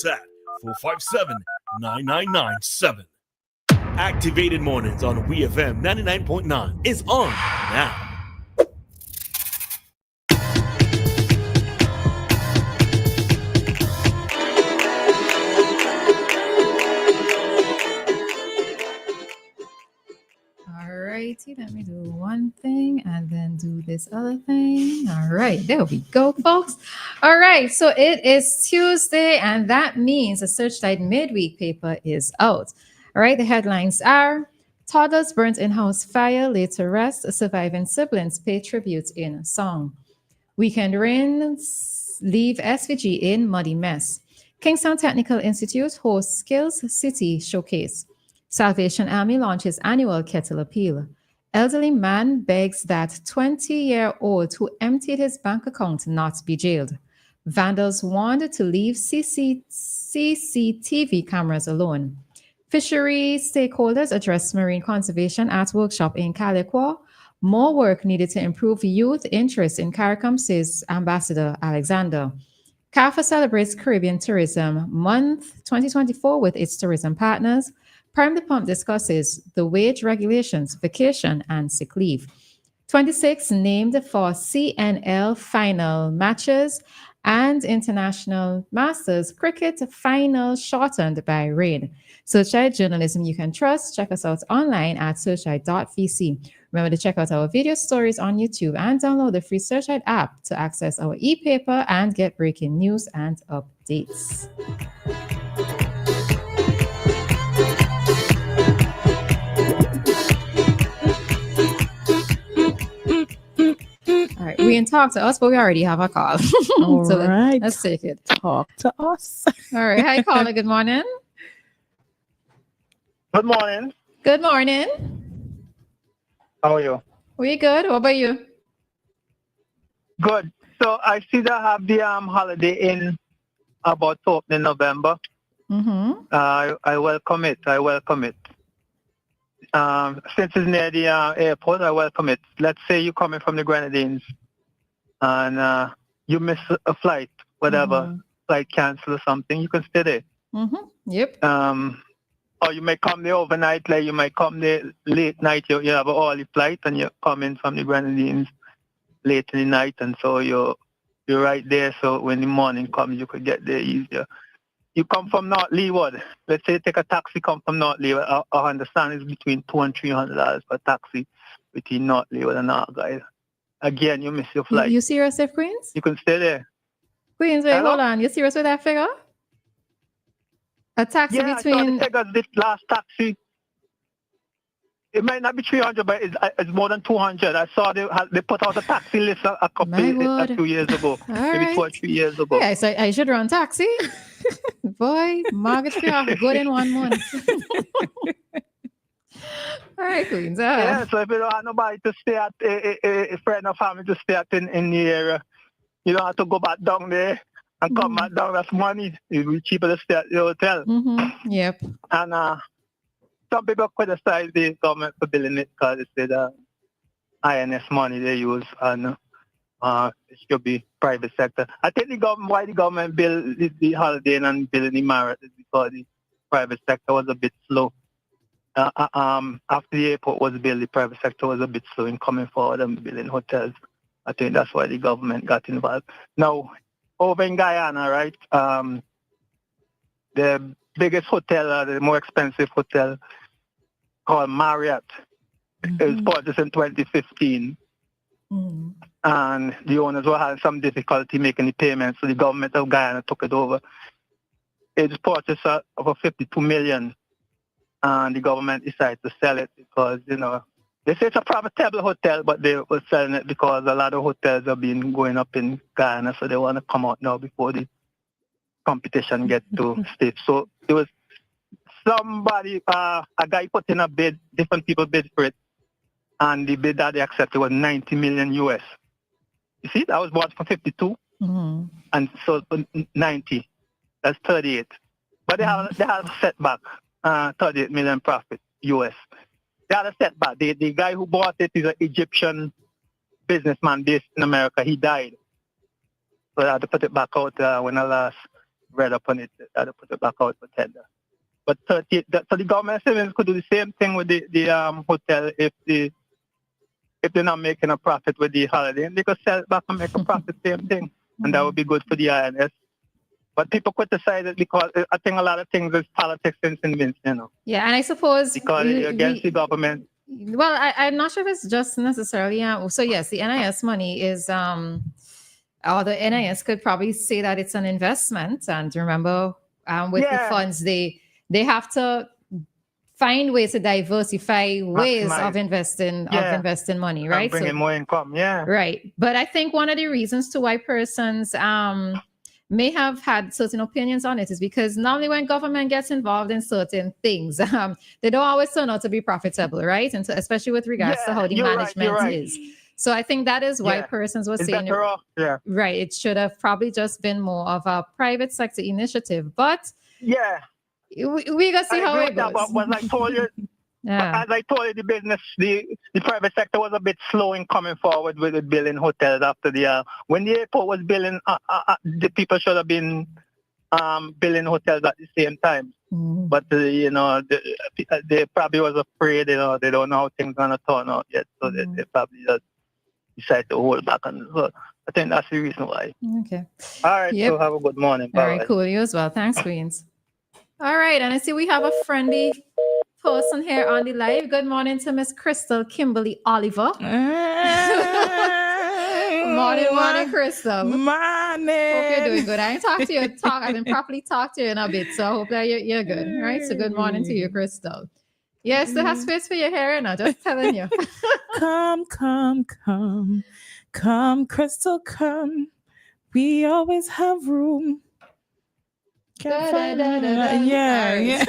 us at 457-9997. Activated Mornings on WEFM 99.9 is on now. Alrighty, let me do one thing and then do this other thing. All right, there we go, folks. All right, so it is Tuesday, and that means the Searchlight midweek paper is out. All right, the headlines are: toddlers burnt in house fire, laid to rest, surviving siblings pay tribute in song. Weekend rains leave SVG in muddy mess. Kingstown Technical Institute hosts Skills City Showcase. Salvation Army launches annual kettle appeal. Elderly man begs that 20-year-old who emptied his bank account not be jailed. Vandals warned to leave CCTV cameras alone. Fishery stakeholders address marine conservation at workshop in Caliquo. More work needed to improve youth interest in CARICOM, says Ambassador Alexander. CAFA celebrates Caribbean Tourism Month 2024 with its tourism partners. Prime the Pump discusses the wage regulations, vacation, and sick leave. 26 named for CNL final matches and International Masters Cricket final shortened by rain. Searchlight journalism you can trust. Check us out online at searchlight.vc. Remember to check out our video stories on YouTube and download the free Searchlight app to access our e-paper and get breaking news and updates. All right, we can talk to us, but we already have a call. All So right. let's take it. Talk to us. All right. Hi, caller. Good morning. Good morning. Good morning. How are you? We good? What about you? Good. So I see they have the holiday in about opening November. Mm-hmm. I welcome it. Since it's near the airport, I welcome it. Let's say you're coming from the Grenadines and you miss a flight, whatever, flight cancel or something, you can stay there. Mm-hmm. Yep. Or you may come there overnight, like you might come there late night, you have an early flight and you come in from the Grenadines late in the night, and so you're right there, so when the morning comes, you could get there easier. You come from North Leeward. Let's say you take a taxi, come from North Leeward. I understand it's between $200 and $300 per taxi between North Leeward and Argyle. Again, you miss your flight. You serious, F Queens? You can stay there. Queens, wait, Hello? hold on. You serious with that figure? A taxi Yeah, between... I saw this last taxi. It might not be 300, but it's more than 200. I saw they put out a taxi list a few years ago, maybe right. 2 or 3 years ago. Yeah, so I should run taxi. Boy, mortgage fee off good in 1 month. All right, Queens. Yeah, so if you don't have nobody to stay at, a friend or family to stay at in the area, you don't have to go back down there and come back down. That's money. It will be cheaper to stay at the hotel. Mm-hmm. Yep. And some people criticize the government for billing it because they say the INS money they use and it should be private sector. I think why the government bill the holiday and billing the merit is because the private sector was a bit slow. After the airport was built, the private sector was a bit slow in coming forward and building hotels. I think that's why the government got involved. Now, over in Guyana, right, the biggest hotel, the more expensive hotel called Marriott, it was purchased in 2015. And the owners were having some difficulty making the payments, so the government of Guyana took it over. It was purchased for $52 million. And the government decided to sell it because, they say it's a profitable hotel, but they were selling it because a lot of hotels have been going up in Guyana, so they want to come out now before the competition gets to state. So it was somebody, a guy put in a bid, different people bid for it, and the bid that they accepted was $90 million US. You see, that was bought for 52, and so 90, that's 38. But they have a setback. 38 million profit US. They had a setback. The guy who bought it is an Egyptian businessman based in America. He died. So I had to put it back out when the last read up on it, I had to put it back out for tender. But so the government savings could do the same thing with the hotel if they're not making a profit with the holiday. They could sell it back and make a profit, same thing. And that would be good for the INS. But people criticize it because I think a lot of things is politics and convinced, Yeah, and I suppose... Because you're against the government. Well, I'm not sure if it's just necessarily... so yes, the NIS money is... or the NIS could probably say that it's an investment. And remember, with the funds, they have to find ways to diversify ways of investing money, right? Bringing more income, right. But I think one of the reasons to why persons may have had certain opinions on it is because normally when government gets involved in certain things, they don't always turn out to be profitable, right? And so, especially with regards to how the management is. So I think that is why persons were saying, right, it should have probably just been more of a private sector initiative. But we got to see how it goes. But I told you, as I told you, the business, the private sector was a bit slow in coming forward with building hotels after when the airport was building, the people should have been building hotels at the same time. But, they probably was afraid, they don't know how things are going to turn out yet. So they probably just decide to hold back on it. So I think that's the reason why. Okay. All right. So have a good morning. Bye. All right, cool. You as well. Thanks, Queens. All right. And I see we have a friendly person here on the live. Good morning to Miss Crystal Kimberly Oliver. Morning, Crystal. Morning. Hope you're doing good. I ain't talked to you. I didn't properly talk to you in a bit, so I hope that you're good. All right. So good morning to you, Crystal. Yes, still have space for your hair, and I'm just telling you. Come, Crystal, come. We always have room. Yeah.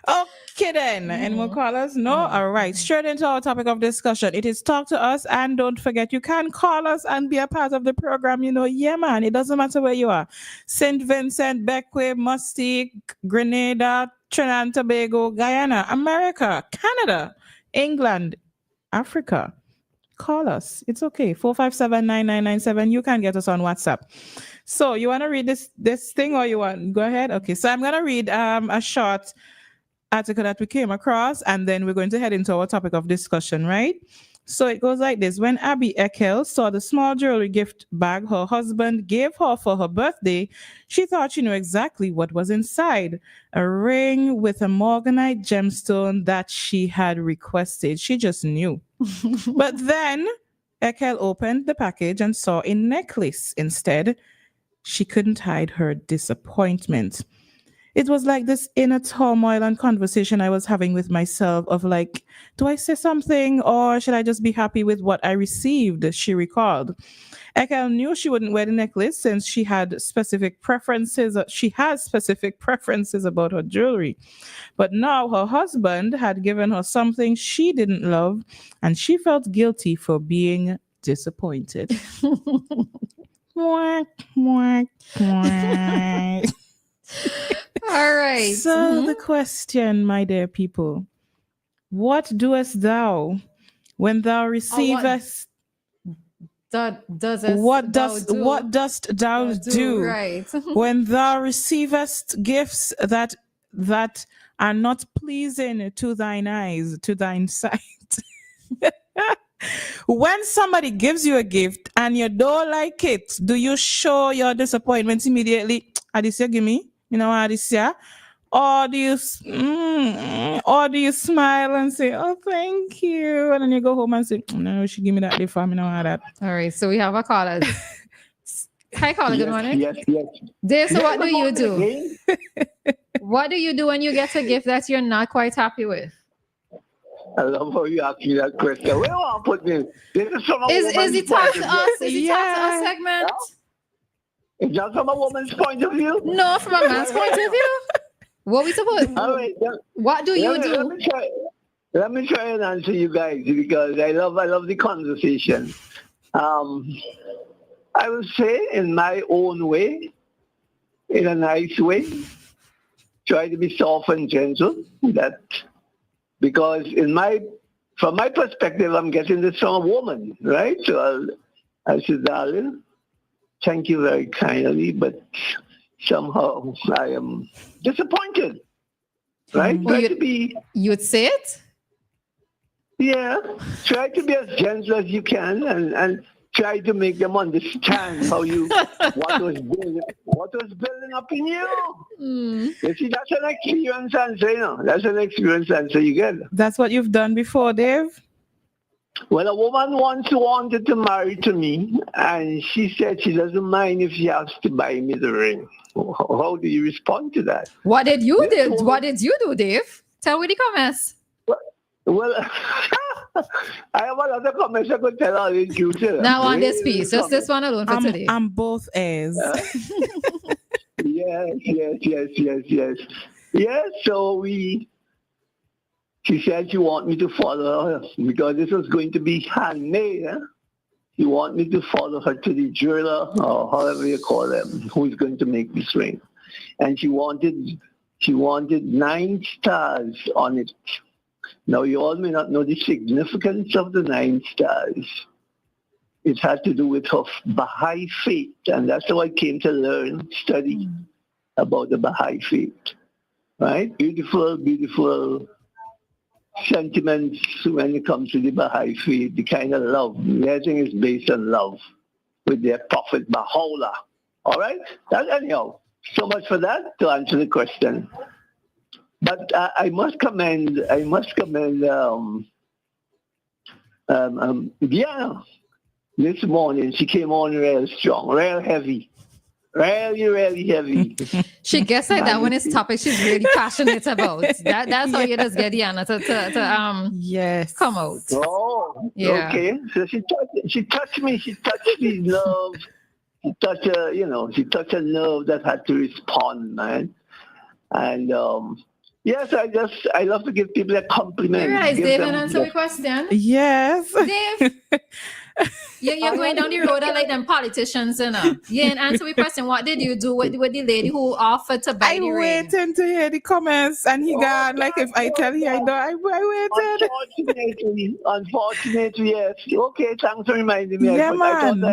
Okay then. Any more callers? No? All right. Straight into our topic of discussion. It is talk to us, and don't forget, you can call us and be a part of the program. Yeah, man. It doesn't matter where you are. St. Vincent, Beckwith, Mustique, Grenada, Trinidad and Tobago, Guyana, America, Canada, England, Africa. Call us. It's okay. 457-9997. You can get us on WhatsApp. So you want to read this thing, or you want go ahead? Okay. So I'm going to read a short article that we came across, and then we're going to head into our topic of discussion, right? So it goes like this. When Abby Ekel saw the small jewelry gift bag her husband gave her for her birthday, she thought she knew exactly what was inside. A ring with a morganite gemstone that she had requested. She just knew. But then Ekel opened the package and saw a necklace instead. She couldn't hide her disappointment. It was like this inner turmoil and conversation I was having with myself of like, do I say something or should I just be happy with what I received? She recalled. Ekel knew she wouldn't wear the necklace since she had specific preferences. She has specific preferences about her jewelry. But now her husband had given her something she didn't love, and she felt guilty for being disappointed. Mwah, mwah, mwah. All right. So the question, my dear people, what doest thou when thou receivest? What dost thou do right. when thou receivest gifts that are not pleasing to thine eyes, to thine sight? When somebody gives you a gift and you don't like it, do you show your disappointment immediately? Adisia, give me. Adisia. Or do you smile and say, "Oh, thank you," and then you go home and say, "No, she give me that gift for me, all that." All right, so we have a caller. Hi, caller. Good morning. Yes. Dave, so what do you do? What do you do when you get a gift that you're not quite happy with? I love how you ask me that question. Where do I put this? This is from a Is it talk to us? Is it talk to us segment? Is that from a woman's point of view? No, from a man's point of view. What we supposed? Right, what do you do? Let me try and answer you guys because I love the conversation. I would say in my own way, in a nice way, try to be soft and gentle. Because from my perspective, I'm getting this from a woman, right? So I said, darling, thank you very kindly, but somehow I am disappointed. Right? Well, Try to be, you'd say it? yeah, try to be as gentle as you can and try to make them understand what was building up in you. You see, that's an experience answer, That's an experience answer you get. That's what you've done before, Dave? Well, a woman once wanted to marry to me, and she said she doesn't mind if she has to buy me the ring. How do you respond to that? What did you do? What did you do, Dave? Tell me the comments. Well, I have a lot of comments I could tell all these you. Now on this piece, just this one alone for today. I'm both ears. Yes. Yes, so she said she want me to follow her because this was going to be handmade. She want me to follow her to the jeweler or however you call them, who's going to make this ring. And she wanted 9 stars on it. Now, you all may not know the significance of the 9 stars. It had to do with her Baha'i faith, and that's how I came to study about the Baha'i faith. Right? Beautiful, beautiful sentiments when it comes to the Baha'i faith, the kind of love. Everything is based on love with their prophet Baha'u'llah. All right? Anyhow, so much for that to answer the question. But I must commend Dianna. This morning, she came on real strong, real heavy. Really heavy. She gets like that when it's topic she's really passionate about. That's how you just get Dianna to yes, come out. Oh, yeah. Okay. So she touched me. She touched me love. She touched a nerve that had to respond, man. And yes, I love to give people a compliment. You realize Dave didn't answer the question? Yes. Dave. You're going down the road like them politicians, You didn't answer the question. What did you do with the lady who offered to buy the ring? I waited to hear the comments, and he got like, if I tell you I don't, I waited. Unfortunately, yes. Okay, thanks for reminding me. Yeah, man.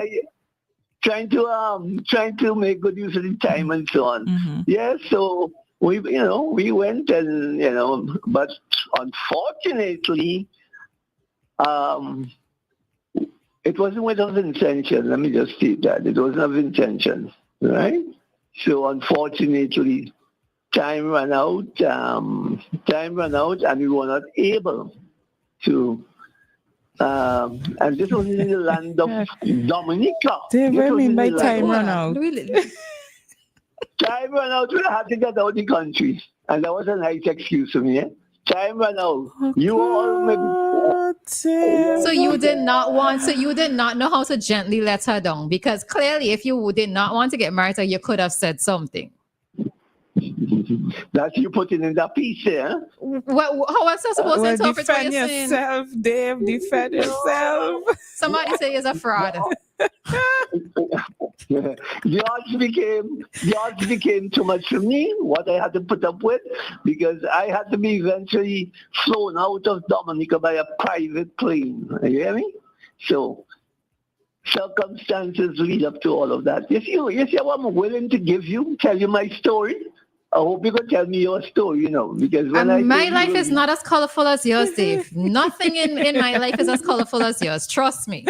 Trying to make good use of the time and so on. Mm-hmm. Yes, so we went and but unfortunately, it wasn't without intention. Let me just state that. It wasn't of intention, right? So unfortunately, time ran out, and we were not able to. And this was in the land of Dominica. What do you mean by time run out? Time ran out. We had to get out of the country, and that was a nice excuse for me. Time ran out. So you did not know how to gently let her down, because clearly if you did not want to get married, you could have said something. That's you putting in that piece there. How else are supposed to interpret what you're saying? Defend yourself, Dave. Defend yourself. Somebody say he's a fraud. The odds became too much for me, what I had to put up with, because I had to be eventually flown out of Dominica by a private plane. You hear me? So circumstances lead up to all of that. You see what I'm willing to tell you my story. I hope you can tell me your story, because when my life is not as colorful as yours, Dave. Nothing in my life is as colorful as yours. Trust me.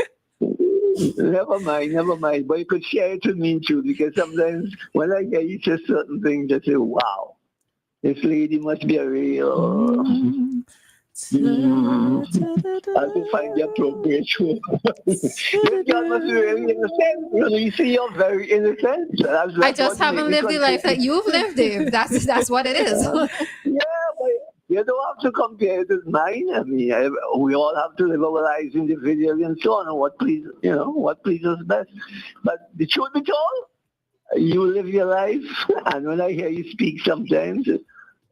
Never mind. But you could share it with me too, because sometimes when I hear you say certain things, I say, wow, this lady must be a real... I will find the appropriate word. This girl must be really innocent. You see, you're very innocent. I just haven't lived the life that you've lived, Dave. That's what it is. Yeah, but you don't have to compare it with mine. I mean, we all have to live our lives individually and so on, and what pleases best. But the truth be told, you live your life, and when I hear you speak sometimes,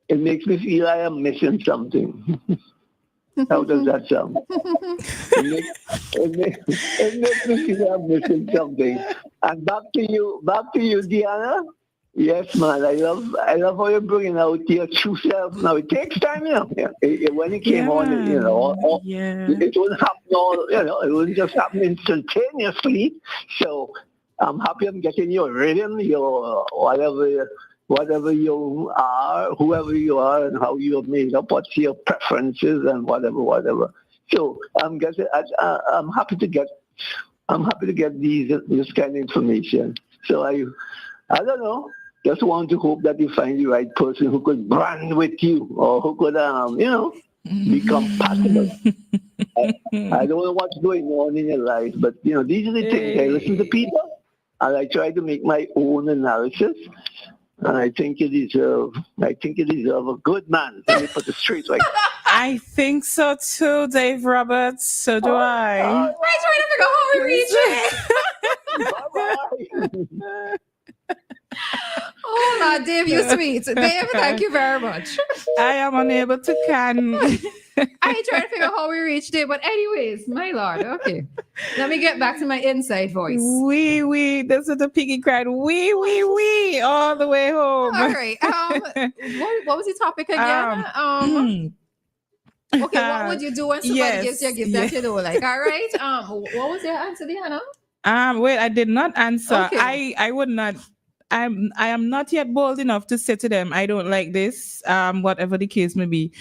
it makes me feel I am missing something. How does that sound? It makes me feel I'm missing something. And back to you, Dianna. Yes, man. I love how you're bringing out your true self. Now it takes time, When it came on, it wouldn't happen it wouldn't just happen instantaneously. So I'm happy I'm getting your rhythm, your whatever you are, whoever you are, and how you're made up, what's your preferences, and whatever. So I'm happy to get this kind of information. So I don't know. Just want to hope that you find the right person who could brand with you, or who could be compatible. I don't know what's going on in your life, but these are the things. I listen to people, and I try to make my own analysis. And I think you deserve a good man. Let me put it straight right. I think so too, Dave Roberts. So do I. We're trying to figure out how we reach it. Bye-bye. Oh, Lord, Dave, you sweet. Dave, thank you very much. I am unable to can. I ain't trying to figure out how we reached it, but anyways, my Lord, okay. Let me get back to my inside voice. Wee. This is the piggy cried. Wee. All the way home. All right. What was the topic again? Okay, what would you do when somebody gives you a gift that you don't like? All right. What was your answer, Dianna? Wait, I did not answer. Okay. I would not. I am not yet bold enough to say to them, I don't like this, whatever the case may be.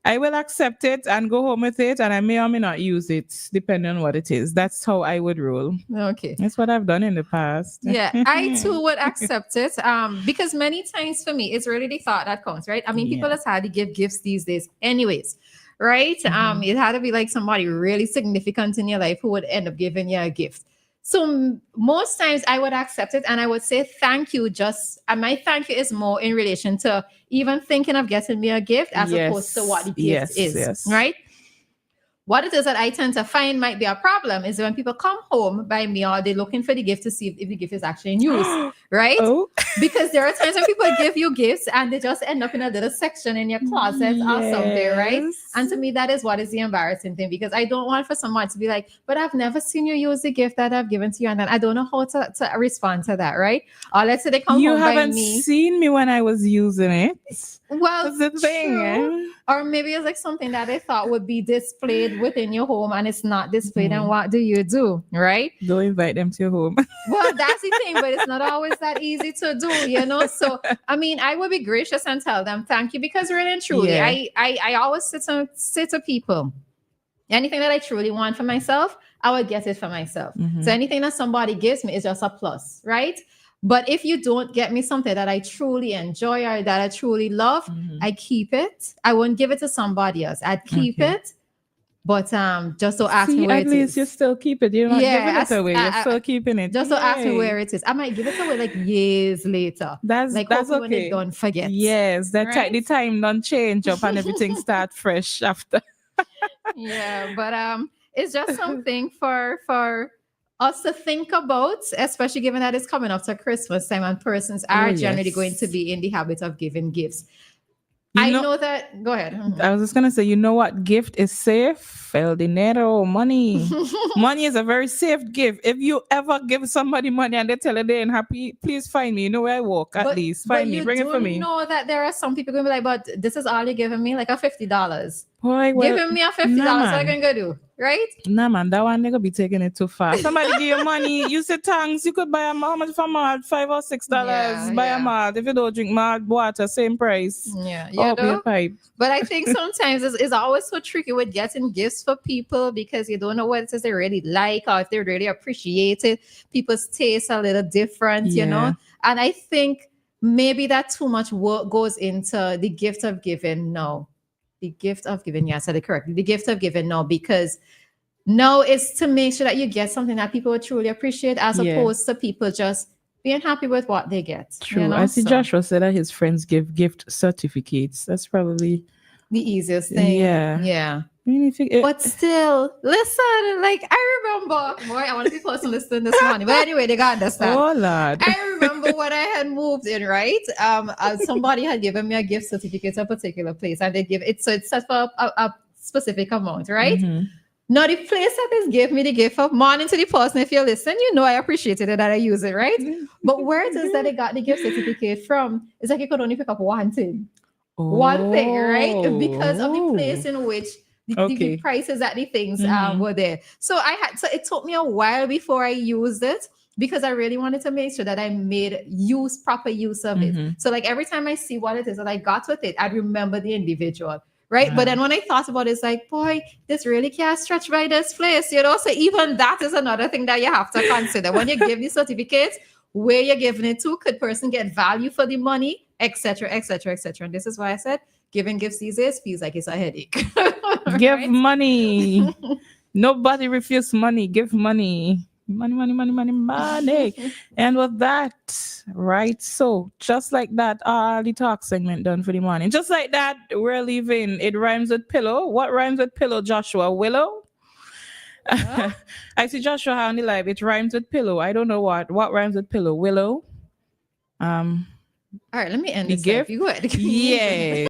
I will accept it and go home with it, and I may or may not use it, depending on what it is. That's how I would roll. Okay. That's what I've done in the past. Yeah, I too would accept it. Because many times for me, it's really the thought that counts, right? I mean, people has had to give gifts these days anyways, right? It had to be like somebody really significant in your life who would end up giving you a gift. So most times I would accept it and I would say thank you. And my thank you is more in relation to even thinking of getting me a gift as opposed to what the gift is, right? What it is that I tend to find might be a problem is when people come home by me or they're looking for the gift to see if the gift is actually in use, right? Oh. Because there are times when people give you gifts and they just end up in a little section in your closet or something, right? And to me, that is what is the embarrassing thing, because I don't want for someone to be like, but I've never seen you use the gift that I've given to you. And then I don't know how to respond to that, right? Or let's say they come home by me. You haven't seen me when I was using it. Well, that's the thing. Or maybe it's like something that they thought would be displayed within your home and it's not displayed. And what do you do, right? Don't invite them to your home. Well, that's the thing, but it's not always that easy to do, So, I mean, I would be gracious and tell them thank you, because really and truly, I always say to people, anything that I truly want for myself, I would get it for myself. So anything that somebody gives me is just a plus, right? But if you don't get me something that I truly enjoy or that I truly love, I keep it. I won't give it to somebody else. I'd keep it. But just so ask me where it is. At least you still keep it. You're not giving it away. You're still keeping it. Just so ask me where it is. I might give it away like years later. That's okay. When they don't forget. Yes, the time don't change up and everything start fresh after. Yeah, but it's just something for us to think about, especially given that it's coming up to Christmas time and persons are generally going to be in the habit of giving gifts. I know that. Go ahead. I was just going to say, you know what gift is safe? El dinero, money. Money is a very safe gift. If you ever give somebody money and they tell you they ain't happy, please find me. You know where I walk, at least. Find me. Bring it for me. You know that there are some people going to be like, but this is all you're giving me, like a $50. Boy, giving me a $50, what are you going to do? Right? Nah, man, that one nigga be taking it too far. Somebody give you money, you say thanks, you could buy a how much for malt? $5 or $6. Buy a malt. If you don't drink malt, water, same price. Yeah, a pipe. But I think sometimes it's always so tricky with getting gifts for people because you don't know what it is they really like or if they really appreciate it. People's tastes are a little different, you know? And I think maybe that too much work goes into the gift of giving now. The gift of giving, I said it correctly. The gift of giving now, because now it's to make sure that you get something that people will truly appreciate as opposed to people just being happy with what they get. True. I see Joshua said that his friends give gift certificates. That's probably the easiest thing. Yeah. But still, listen, like I remember, boy, I want to be close to listening this morning. But anyway, they got understand. Oh Lord. I remember when I had moved in, right? Somebody had given me a gift certificate to a particular place, and they give it, so it's set for a specific amount, right? Now the place that is gave me the gift of morning to the person, if you listen, you know I appreciated it that I use it, right? But where it is that they got the gift certificate from, it's like you could only pick up one thing. One thing, right? Because of the place in which the prices at the things were there. So it took me a while before I used it. because I really wanted to make sure that I made proper use of it. So like every time I see what it is that I got with it, I'd remember the individual. Right. But then when I thought about it, it's like, boy, this really can't stretch by this place, you know? So even that is another thing that you have to consider. When you give these certificates, where you're giving it to, could person get value for the money, etc., etc., etc. And this is why I said giving gifts these days feels like it's a headache. Give money. Nobody refuse money. Give money. Money. And with that, right? So just like that, the talk segment done for the morning. Just like that, we're leaving. It rhymes with pillow. What rhymes with pillow, Joshua? Willow? I see Joshua on the live. It rhymes with pillow. I don't know what rhymes with pillow. Willow. All right, let me end the this. gift. If you would. Yeah.